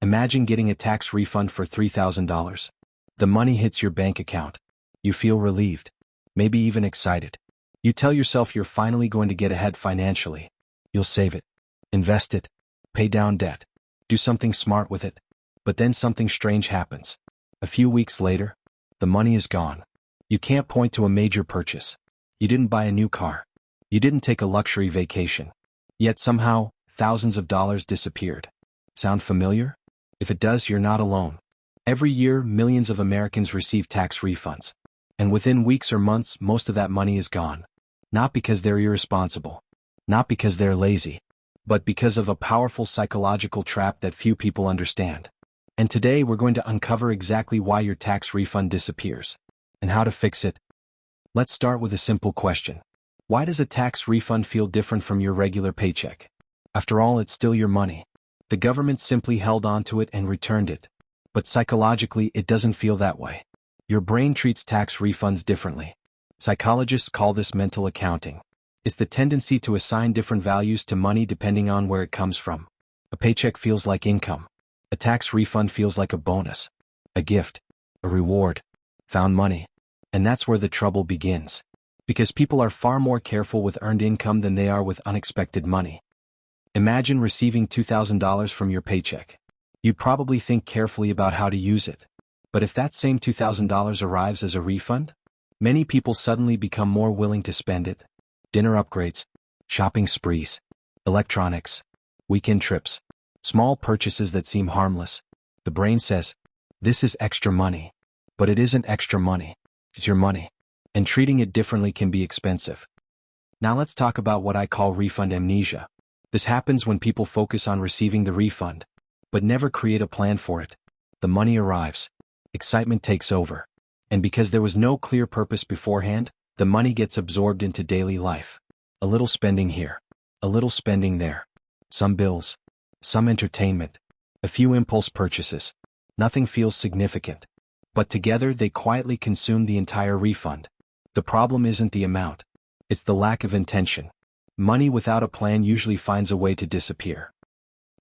Imagine getting a tax refund for $3,000. The money hits your bank account. You feel relieved, maybe even excited. You tell yourself you're finally going to get ahead financially. You'll save it, invest it, pay down debt, do something smart with it. But then something strange happens. A few weeks later, the money is gone. You can't point to a major purchase. You didn't buy a new car. You didn't take a luxury vacation. Yet somehow, thousands of dollars disappeared. Sound familiar? If it does, you're not alone. Every year, millions of Americans receive tax refunds. And within weeks or months, most of that money is gone. Not because they're irresponsible. Not because they're lazy. But because of a powerful psychological trap that few people understand. And today we're going to uncover exactly why your tax refund disappears. And how to fix it. Let's start with a simple question. Why does a tax refund feel different from your regular paycheck? After all, it's still your money. The government simply held on to it and returned it. But psychologically, it doesn't feel that way. Your brain treats tax refunds differently. Psychologists call this mental accounting. It's the tendency to assign different values to money depending on where it comes from. A paycheck feels like income. A tax refund feels like a bonus, a gift, a reward, found money. And that's where the trouble begins. Because people are far more careful with earned income than they are with unexpected money. Imagine receiving $2,000 from your paycheck. You'd probably think carefully about how to use it. But if that same $2,000 arrives as a refund, many people suddenly become more willing to spend it. Dinner upgrades, shopping sprees, electronics, weekend trips, small purchases that seem harmless. The brain says, this is extra money. But it isn't extra money. It's your money. And treating it differently can be expensive. Now let's talk about what I call refund amnesia. This happens when people focus on receiving the refund, but never create a plan for it. The money arrives. Excitement takes over. And because there was no clear purpose beforehand, the money gets absorbed into daily life. A little spending here. A little spending there. Some bills. Some entertainment. A few impulse purchases. Nothing feels significant. But together they quietly consume the entire refund. The problem isn't the amount. It's the lack of intention. Money without a plan usually finds a way to disappear.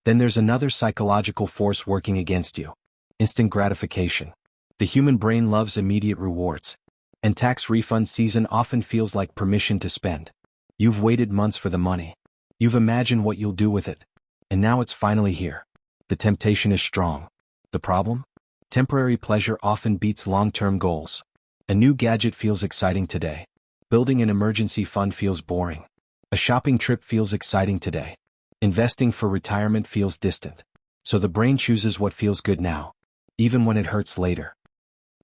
Then there's another psychological force working against you. Instant gratification. The human brain loves immediate rewards. And tax refund season often feels like permission to spend. You've waited months for the money. You've imagined what you'll do with it. And now it's finally here. The temptation is strong. The problem? Temporary pleasure often beats long-term goals. A new gadget feels exciting today. Building an emergency fund feels boring. A shopping trip feels exciting today. Investing for retirement feels distant. So the brain chooses what feels good now, even when it hurts later.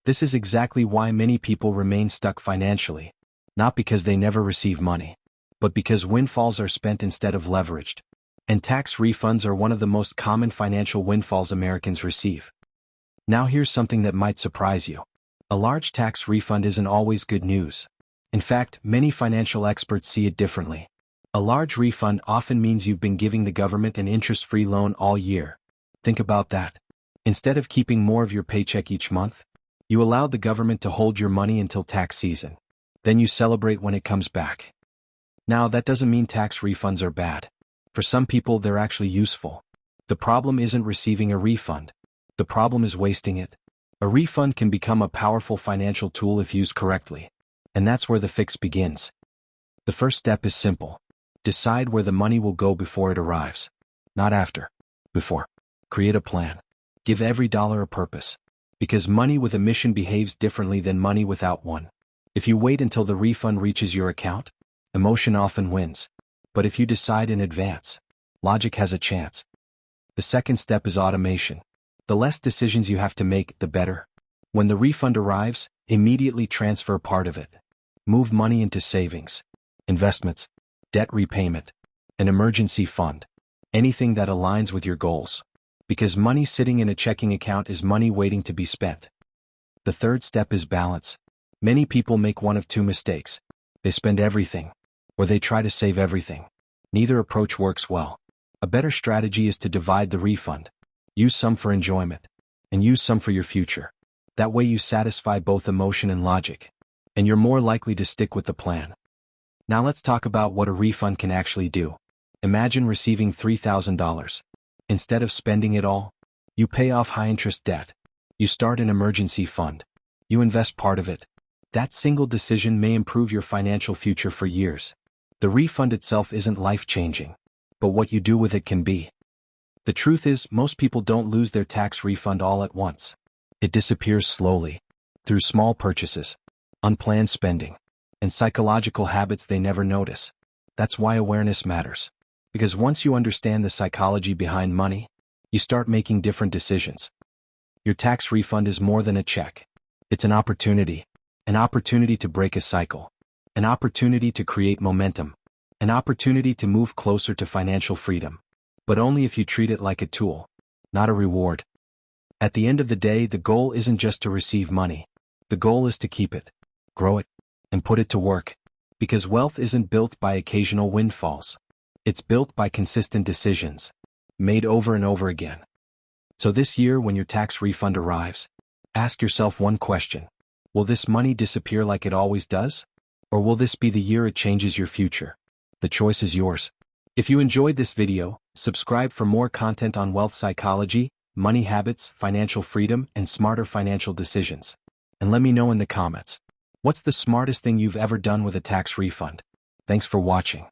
This is exactly why many people remain stuck financially. Not because they never receive money, but because windfalls are spent instead of leveraged. And tax refunds are one of the most common financial windfalls Americans receive. Now here's something that might surprise you. A large tax refund isn't always good news. In fact, many financial experts see it differently. A large refund often means you've been giving the government an interest-free loan all year. Think about that. Instead of keeping more of your paycheck each month, you allowed the government to hold your money until tax season. Then you celebrate when it comes back. Now, that doesn't mean tax refunds are bad. For some people, they're actually useful. The problem isn't receiving a refund. The problem is wasting it. A refund can become a powerful financial tool if used correctly. And that's where the fix begins. The first step is simple. Decide where the money will go before it arrives. Not after. Before. Create a plan. Give every dollar a purpose. Because money with a mission behaves differently than money without one. If you wait until the refund reaches your account, emotion often wins. But if you decide in advance, logic has a chance. The second step is automation. The less decisions you have to make, the better. When the refund arrives, immediately transfer part of it. Move money into savings, investments, debt repayment, an emergency fund, anything that aligns with your goals. Because money sitting in a checking account is money waiting to be spent. The third step is balance. Many people make one of two mistakes. They spend everything, or they try to save everything. Neither approach works well. A better strategy is to divide the refund. Use some for enjoyment, and use some for your future. That way you satisfy both emotion and logic, and you're more likely to stick with the plan. Now let's talk about what a refund can actually do. Imagine receiving $3,000. Instead of spending it all, You pay off high-interest debt. You start an emergency fund. You invest part of it. That single decision may improve your financial future for years. The refund itself isn't life-changing, but what you do with it can be. The truth is, most people don't lose their tax refund all at once. It disappears slowly, through small purchases, unplanned spending, and psychological habits they never notice. That's why awareness matters. Because once you understand the psychology behind money, you start making different decisions. Your tax refund is more than a check. It's an opportunity to break a cycle, an opportunity to create momentum, an opportunity to move closer to financial freedom. But only if you treat it like a tool, not a reward. At the end of the day, the goal isn't just to receive money. The goal is to keep it, grow it, and put it to work. Because wealth isn't built by occasional windfalls. It's built by consistent decisions, made over and over again. So this year, when your tax refund arrives, ask yourself one question. Will this money disappear like it always does? Or will this be the year it changes your future? The choice is yours. If you enjoyed this video, subscribe for more content on wealth psychology, money habits, financial freedom, and smarter financial decisions. And let me know in the comments, what's the smartest thing you've ever done with a tax refund? Thanks for watching.